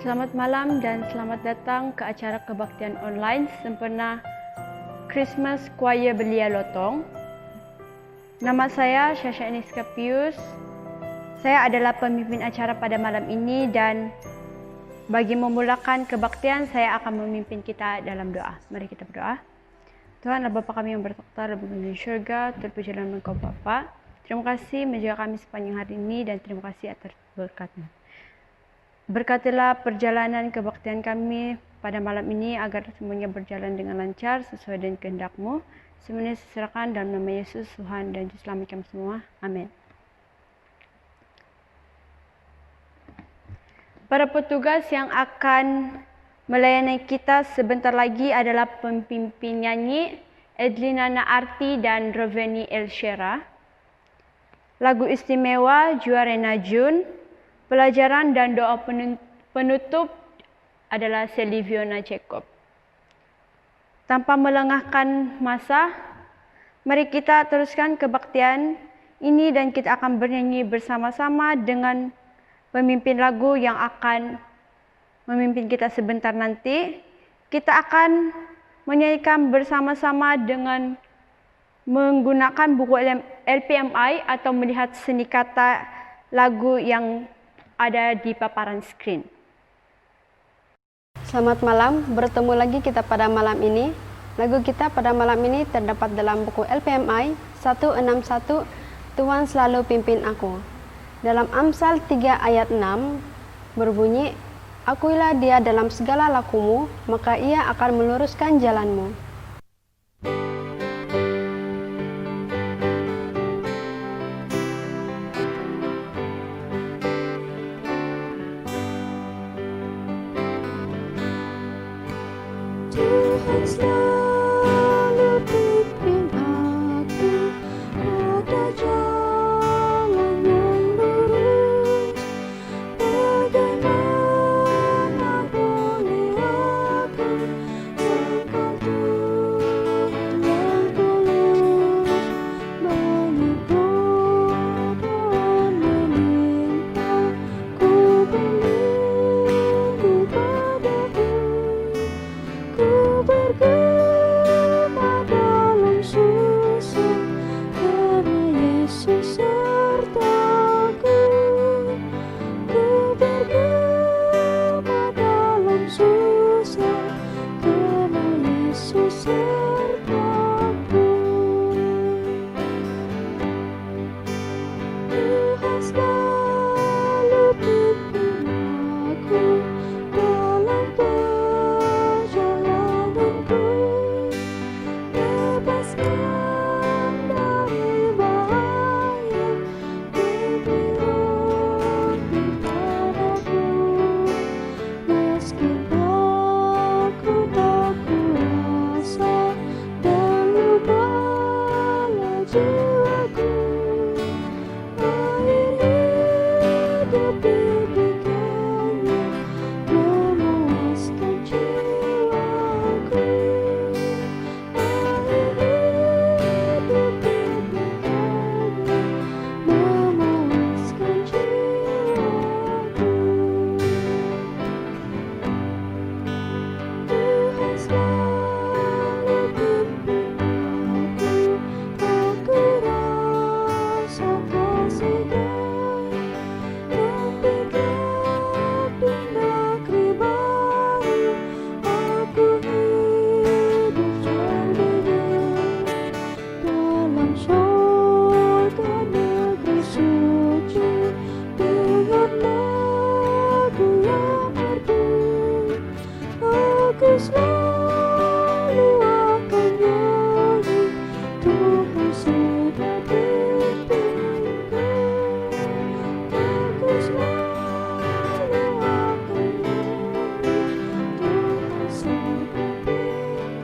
Selamat malam dan selamat datang ke acara kebaktian online sempena Christmas Choir Belia Lotong. Nama saya Syasha Eniska Pius. Saya adalah pemimpin acara pada malam ini dan bagi memulakan kebaktian saya akan memimpin kita dalam doa. Mari kita berdoa. Tuhan Allah Bapa kami yang bertakhta di syurga, terpujilah Engkau Bapa. Terima kasih menjaga kami sepanjang hari ini dan terima kasih atas berkat-Mu. Berkatilah perjalanan kebaktian kami pada malam ini agar semuanya berjalan dengan lancar sesuai dengan kehendak-Mu. Semuanya diserahkan dalam nama Yesus, Tuhan dan Juru Selamat kami semua. Amin. Para petugas yang akan melayani kita sebentar lagi adalah pemimpin nyanyi Edlina Naarti dan Roveni Elshera. Lagu istimewa Juarena Jun. Pelajaran dan doa penutup adalah Seliviona Jacob. Tanpa melengahkan masa, mari kita teruskan kebaktian ini dan kita akan bernyanyi bersama-sama dengan pemimpin lagu yang akan memimpin kita sebentar nanti. Kita akan menyanyikan bersama-sama dengan menggunakan buku LPMI atau melihat seni kata lagu yang ada di paparan screen. Selamat malam, bertemu lagi kita pada malam ini. Lagu kita pada malam ini terdapat dalam buku LPMI 161, Tuhan selalu pimpin aku. Dalam Amsal 3 ayat 6 berbunyi, akuilah dia dalam segala lakumu, maka ia akan meluruskan jalanmu. Tuhan selalu pimpin aku pada jalan yang lurus. Bagaimana boleh aku sangkal Tuhan yang tulus, menyebut dan meminta ku berlindung padamu. Ku bergema dalam susah karena Yesus sertaku. Ku bergema dalam susah karena Yesus sertaku. Tuhan selalu pimpin aku dalam perjalananku, bebaskan dari bahaya, berikan padaku. Meski aku tak kuasa dan lupalah jiwaku, air hidup diberikannya memuaskan jiwaku. Air hidup diberikannya memuaskan jiwaku. Tuhan selalu pimpin aku rasa kasih-Nya. Ketika di negeri baru, aku hidup sendirian. Dalam surga negeri suci, dengan lagu yang merdu, aku selalu akan nyanyi, Tuhan sudah pimpinku. Aku selalu akan nyanyi, Tuhan sudah pimpinku.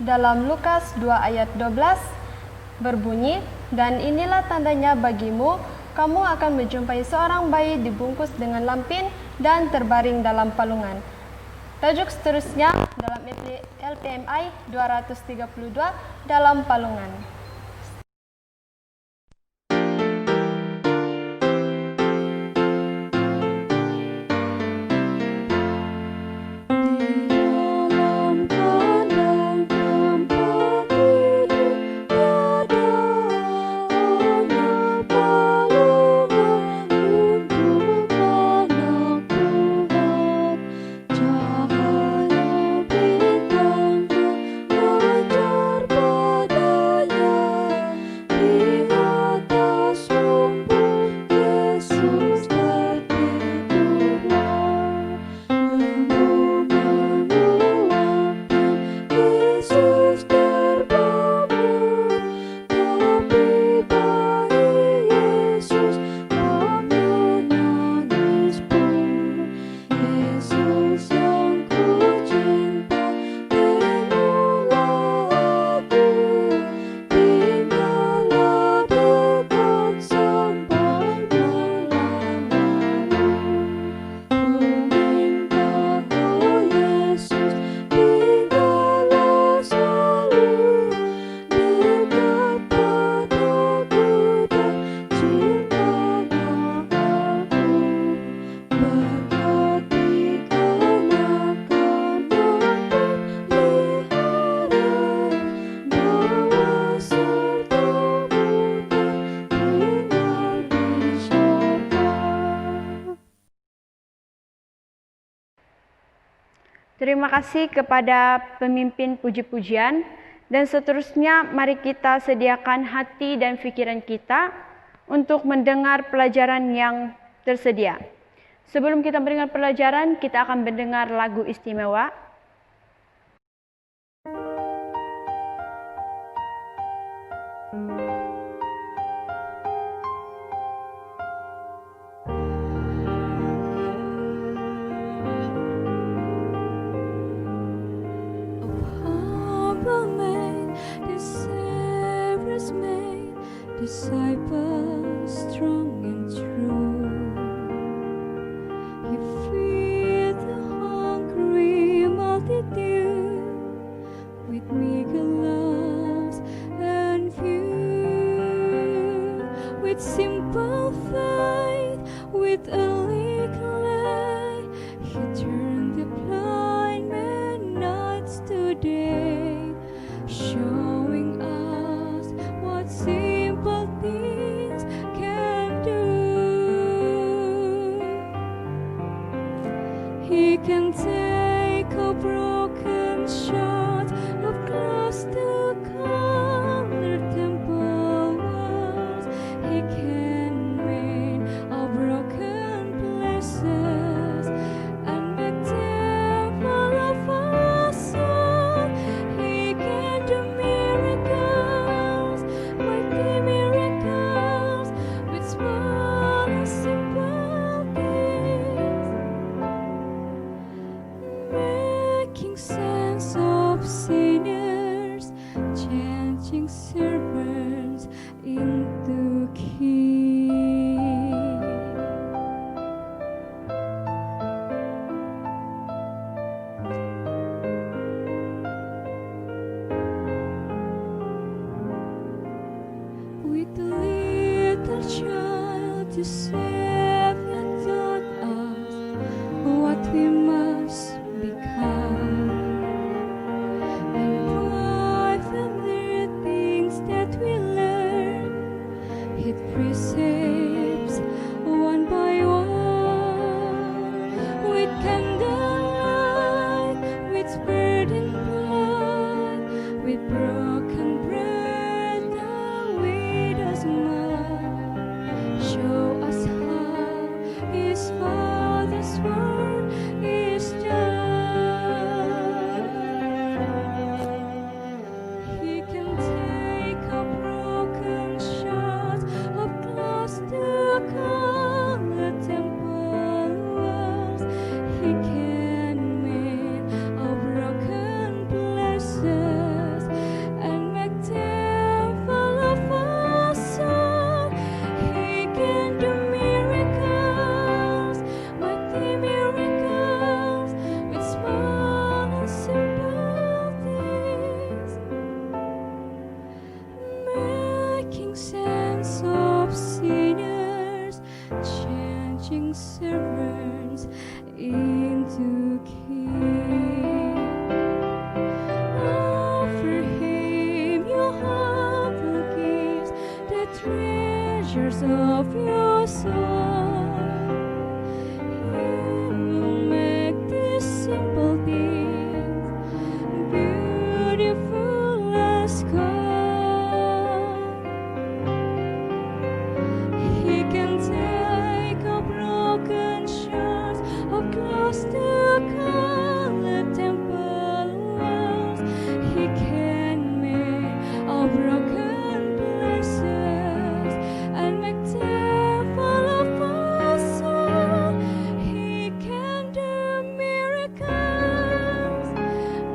Dalam Lukas 2 ayat 12 berbunyi, dan inilah tandanya bagimu, kamu akan menjumpai seorang bayi dibungkus dengan lampin dan terbaring dalam palungan. Tajuk seterusnya dalam LPMI 232 dalam Palungan. Dalam kandang tempat tidur tiada hanya palungan untuk anak Tuhan. Cahaya bintang mengajar padanya di atas rumput Yesus tertidurlah. Lembu menguapkan Yesus terbangun, tapi bayi Yesus tak menangis pun. Yesus yang ku cinta, dengarlah aku, tinggallah dekat sampai malam lalu. Ku minta, oh Yesus, tinggallah selalu dekat padaku dan cintalah aku. Berkati kanak-kanak pelihara, bawa sertamu tertinggal di sorga. Terima kasih kepada pemimpin puji-pujian, dan seterusnya mari kita sediakan hati dan pikiran kita untuk mendengar pelajaran yang tersedia. Sebelum kita mendengar pelajaran, kita akan mendengar lagu istimewa. Humble made, the Savior's made, disciples strong and true. He feed the hungry multitude with meager loaves and few, with simple faith, with a little lay, he turned the blind men nights to day, showing us what simple things can do. He can take a broken shard of glass to color temple walls. He can mend our broken places and make them full of awesome. He can do miracles, mighty miracles, with small and simple things, making sense of sinners, changing servants into kings. With a little child to save and taught us what we must become, and by familiar things that we learn, His precepts one by one, with candlelight, with burdened blood, with broken bread, the widow's mite, show us how His Father's word is done. He can take a broken shard of glass to color temple walls. He can mend our broken places and treasures of your soul. You make these simple things beautiful as gold. He can take a broken shards of glass to color temple walls. He can make a broken places and make them full of a soul. He can do miracles,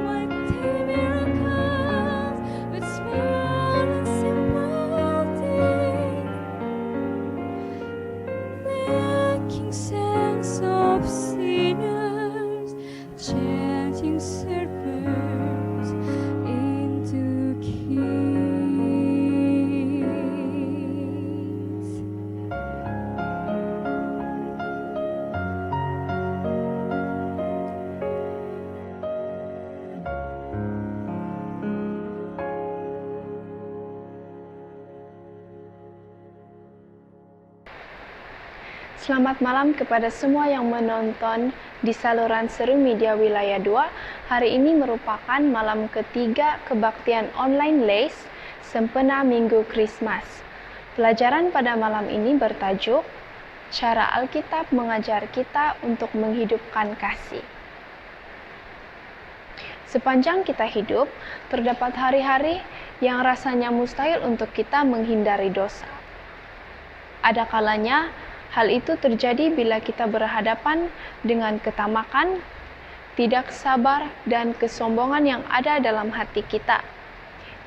mighty miracles, with small and simple things, making sense of sinners, changing serpents into kings. Selamat malam kepada semua yang menonton di saluran Seru Media Wilayah 2. Hari ini merupakan malam ketiga kebaktian online LACE sempena Minggu Krismas. Pelajaran pada malam ini bertajuk Cara Alkitab Mengajar Kita untuk Menghidupkan Kasih. Sepanjang kita hidup, terdapat hari-hari yang rasanya mustahil untuk kita menghindari dosa. Ada kalanya hal itu terjadi bila kita berhadapan dengan ketamakan, tidak sabar, dan kesombongan yang ada dalam hati kita.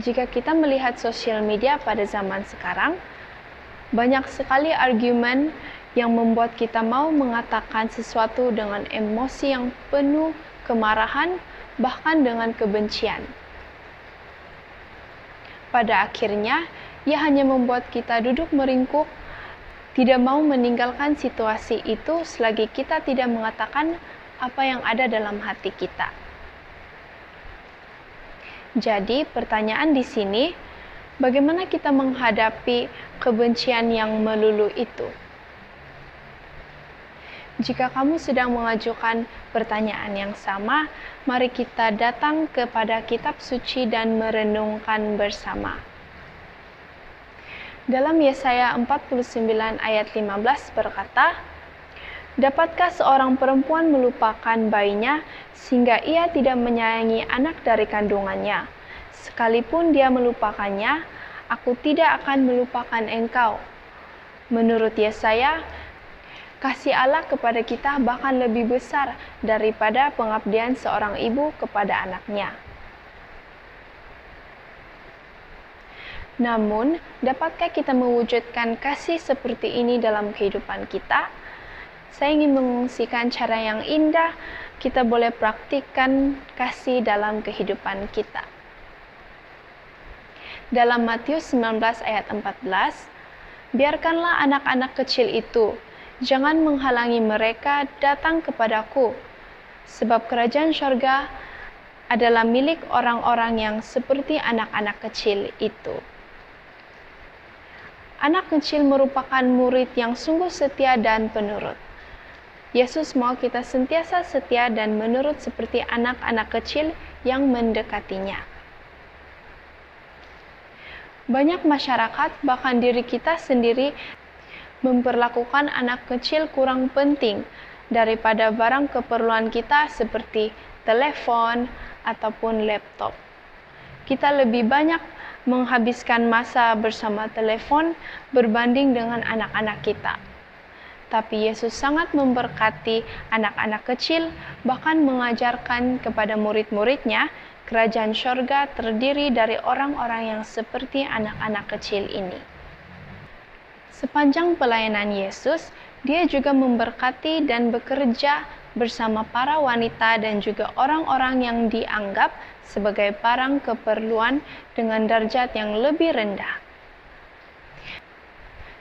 Jika kita melihat sosial media pada zaman sekarang, banyak sekali argumen yang membuat kita mau mengatakan sesuatu dengan emosi yang penuh kemarahan, bahkan dengan kebencian. Pada akhirnya, ia hanya membuat kita duduk meringkuk, tidak mau meninggalkan situasi itu selagi kita tidak mengatakan apa yang ada dalam hati kita. Jadi, pertanyaan di sini, bagaimana kita menghadapi kebencian yang melulu itu? Jika kamu sedang mengajukan pertanyaan yang sama, mari kita datang kepada kitab suci dan merenungkan bersama. Dalam Yesaya 49 ayat 15 berkata, "Dapatkah seorang perempuan melupakan bayinya sehingga ia tidak menyayangi anak dari kandungannya? Sekalipun dia melupakannya, aku tidak akan melupakan engkau." Menurut Yesaya, kasih Allah kepada kita bahkan lebih besar daripada pengabdian seorang ibu kepada anaknya. Namun, dapatkah kita mewujudkan kasih seperti ini dalam kehidupan kita? Saya ingin mengungsikan cara yang indah kita boleh praktikkan kasih dalam kehidupan kita. Dalam Matius 19 ayat 14, "Biarkanlah anak-anak kecil itu, jangan menghalangi mereka datang kepadaku, sebab kerajaan syurga adalah milik orang-orang yang seperti anak-anak kecil itu." Anak kecil merupakan murid yang sungguh setia dan penurut. Yesus mau kita sentiasa setia dan menurut seperti anak-anak kecil yang mendekatinya. Banyak masyarakat, bahkan diri kita sendiri, memperlakukan anak kecil kurang penting daripada barang keperluan kita seperti telepon ataupun laptop. Kita lebih banyak menghabiskan masa bersama telepon berbanding dengan anak-anak kita. Tapi Yesus sangat memberkati anak-anak kecil, bahkan mengajarkan kepada murid-muridnya, kerajaan syurga terdiri dari orang-orang yang seperti anak-anak kecil ini. Sepanjang pelayanan Yesus, dia juga memberkati dan bekerja bersama para wanita dan juga orang-orang yang dianggap sebagai barang keperluan dengan derajat yang lebih rendah.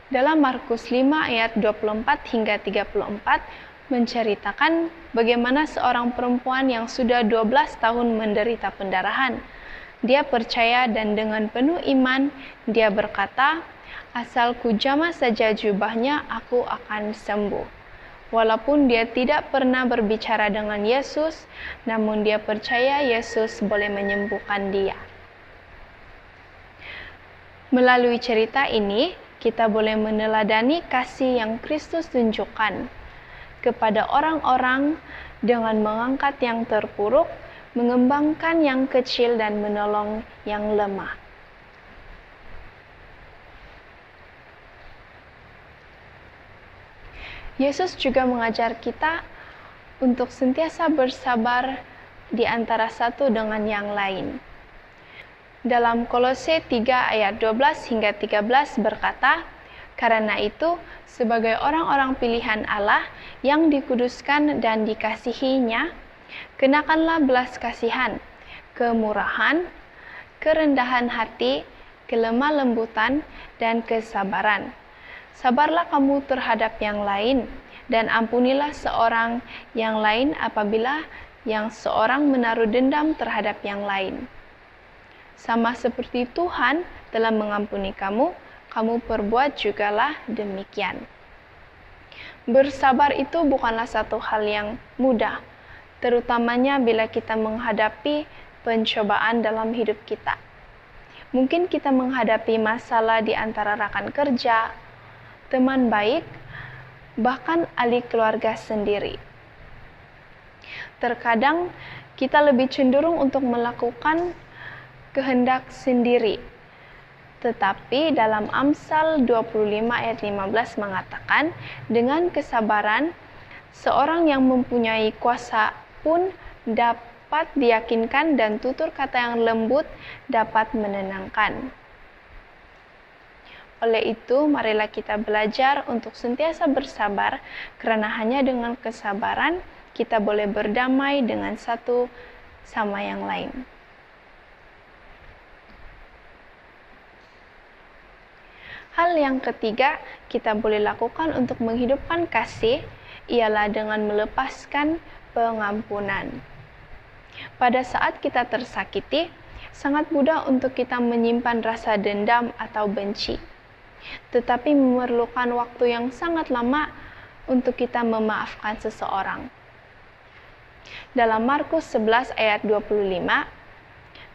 Dalam Markus 5 ayat 24 hingga 34 menceritakan bagaimana seorang perempuan yang sudah 12 tahun menderita pendarahan. Dia percaya dan dengan penuh iman dia berkata, Asal ku jamah saja jubahnya, aku akan sembuh. Walaupun dia tidak pernah berbicara dengan Yesus, namun dia percaya Yesus boleh menyembuhkan dia. Melalui cerita ini, kita boleh meneladani kasih yang Kristus tunjukkan kepada orang-orang dengan mengangkat yang terpuruk, mengembangkan yang kecil, dan menolong yang lemah. Yesus juga mengajar kita untuk sentiasa bersabar di antara satu dengan yang lain. Dalam Kolose 3 ayat 12 hingga 13 berkata, "Karena itu, sebagai orang-orang pilihan Allah yang dikuduskan dan dikasihinya, kenakanlah belas kasihan, kemurahan, kerendahan hati, kelemah lembutan, dan kesabaran. Sabarlah kamu terhadap yang lain, dan ampunilah seorang yang lain apabila yang seorang menaruh dendam terhadap yang lain. Sama seperti Tuhan telah mengampuni kamu, kamu perbuat jugalah demikian." Bersabar itu bukanlah satu hal yang mudah, terutamanya bila kita menghadapi pencobaan dalam hidup kita. Mungkin kita menghadapi masalah di antara rekan kerja, teman baik, bahkan ahli keluarga sendiri. Terkadang kita lebih cenderung untuk melakukan kehendak sendiri. Tetapi dalam Amsal 25 ayat 15 mengatakan, dengan kesabaran, seorang yang mempunyai kuasa pun dapat diyakinkan dan tutur kata yang lembut dapat menenangkan. Oleh itu, marilah kita belajar untuk sentiasa bersabar, karena hanya dengan kesabaran kita boleh berdamai dengan satu sama yang lain. Hal yang ketiga kita boleh lakukan untuk menghidupkan kasih ialah dengan melepaskan pengampunan. Pada saat kita tersakiti, sangat mudah untuk kita menyimpan rasa dendam atau benci. Tetapi memerlukan waktu yang sangat lama untuk kita memaafkan seseorang. Dalam Markus 11 ayat 25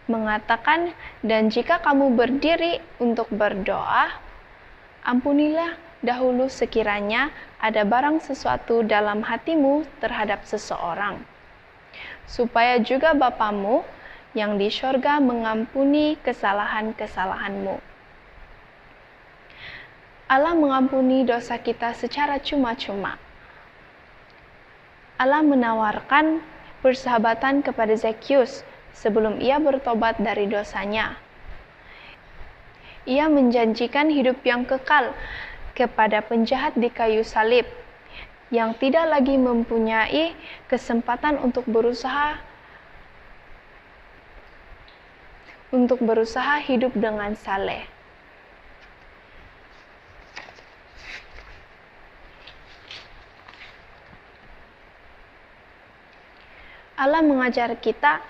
mengatakan, "Dan jika kamu berdiri untuk berdoa, ampunilah dahulu sekiranya ada barang sesuatu dalam hatimu terhadap seseorang, supaya juga Bapamu yang di sorga mengampuni kesalahan-kesalahanmu." Allah mengampuni dosa kita secara cuma-cuma. Allah menawarkan persahabatan kepada Zekius sebelum ia bertobat dari dosanya. Ia menjanjikan hidup yang kekal kepada penjahat di kayu salib yang tidak lagi mempunyai kesempatan untuk berusaha hidup dengan saleh. Allah mengajar kita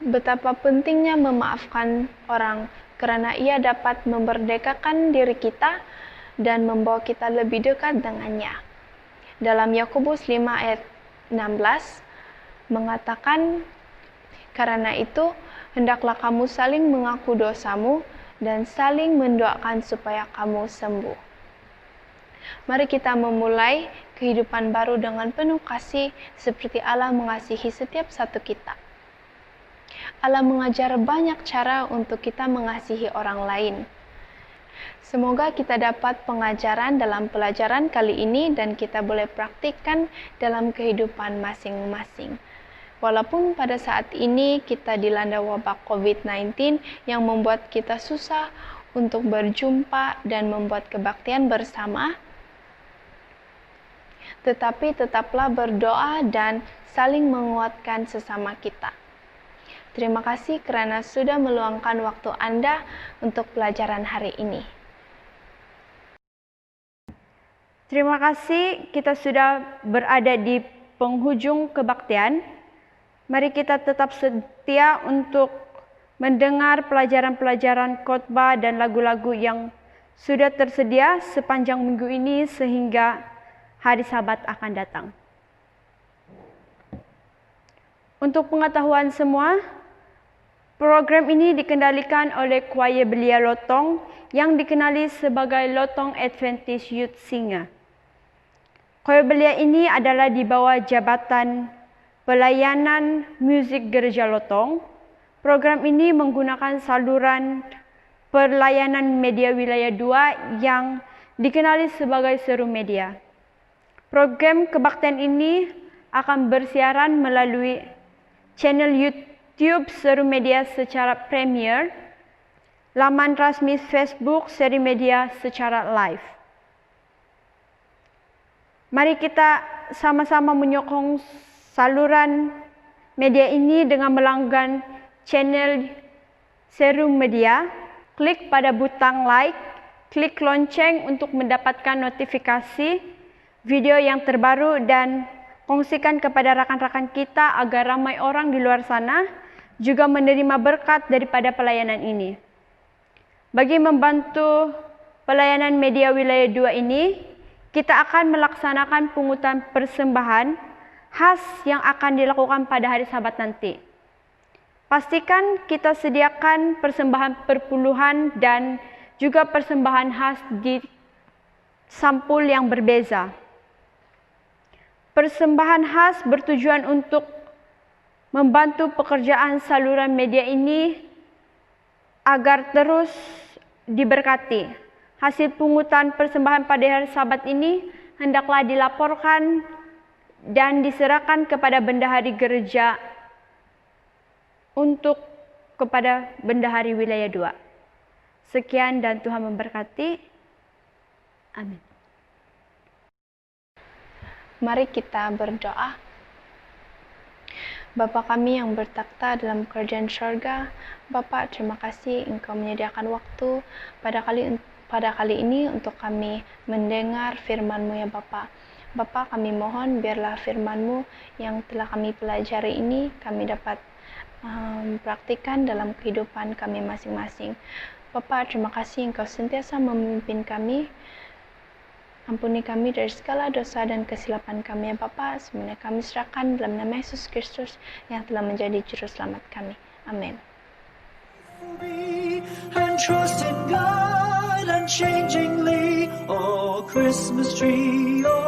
betapa pentingnya memaafkan orang, karena ia dapat memerdekakan diri kita dan membawa kita lebih dekat dengannya. Dalam Yakobus 5 ayat 16 mengatakan, "Karena itu, hendaklah kamu saling mengaku dosamu dan saling mendoakan supaya kamu sembuh." Mari kita memulai kehidupan baru dengan penuh kasih seperti Allah mengasihi setiap satu kita. Allah mengajar banyak cara untuk kita mengasihi orang lain. Semoga kita dapat pengajaran dalam pelajaran kali ini dan kita boleh praktikkan dalam kehidupan masing-masing. Walaupun pada saat ini kita dilanda wabah COVID-19 yang membuat kita susah untuk berjumpa dan membuat kebaktian bersama, tetapi tetaplah berdoa dan saling menguatkan sesama kita. Terima kasih kerana sudah meluangkan waktu Anda untuk pelajaran hari ini. Terima kasih, kita sudah berada di penghujung kebaktian. Mari kita tetap setia untuk mendengar pelajaran-pelajaran khotbah dan lagu-lagu yang sudah tersedia sepanjang minggu ini sehingga hari Sabat akan datang. Untuk pengetahuan semua, program ini dikendalikan oleh Choir Belia Lotong yang dikenali sebagai Lotong Adventist Youth Singer. Choir Belia ini adalah di bawah Jabatan Pelayanan Musik Gereja Lotong. Program ini menggunakan saluran pelayanan media wilayah 2 yang dikenali sebagai Seru Media. Program kebaktian ini akan bersiaran melalui channel YouTube Seru Media secara premier, laman resmi Facebook Seru Media secara live. Mari kita sama-sama menyokong saluran media ini dengan melanggan channel Seru Media, klik pada butang like, klik lonceng untuk mendapatkan notifikasi video yang terbaru dan kongsikan kepada rakan-rakan kita agar ramai orang di luar sana juga menerima berkat daripada pelayanan ini. Bagi membantu pelayanan media wilayah 2 ini, kita akan melaksanakan pungutan persembahan khas yang akan dilakukan pada hari Sabat nanti. Pastikan kita sediakan persembahan perpuluhan dan juga persembahan khas di sampul yang berbeza. Persembahan khas bertujuan untuk membantu pekerjaan saluran media ini agar terus diberkati. Hasil pungutan persembahan pada hari Sabat ini hendaklah dilaporkan dan diserahkan kepada bendahari gereja untuk kepada bendahari wilayah 2. Sekian dan Tuhan memberkati. Amin. Mari kita berdoa. Bapa kami yang bertakhta dalam kerajaan syurga, Bapa, terima kasih Engkau menyediakan waktu pada kali ini untuk kami mendengar firman-Mu ya Bapa. Bapa, kami mohon biarlah firman-Mu yang telah kami pelajari ini kami dapat praktikkan dalam kehidupan kami masing-masing. Bapa, terima kasih Engkau sentiasa memimpin kami. Ampuni kami dari segala dosa dan kesilapan kami ya Bapa. Semuanya kami serahkan dalam nama Yesus Kristus yang telah menjadi juru selamat kami. Amin. And trust in God unchangingly. Oh, Christmas tree, oh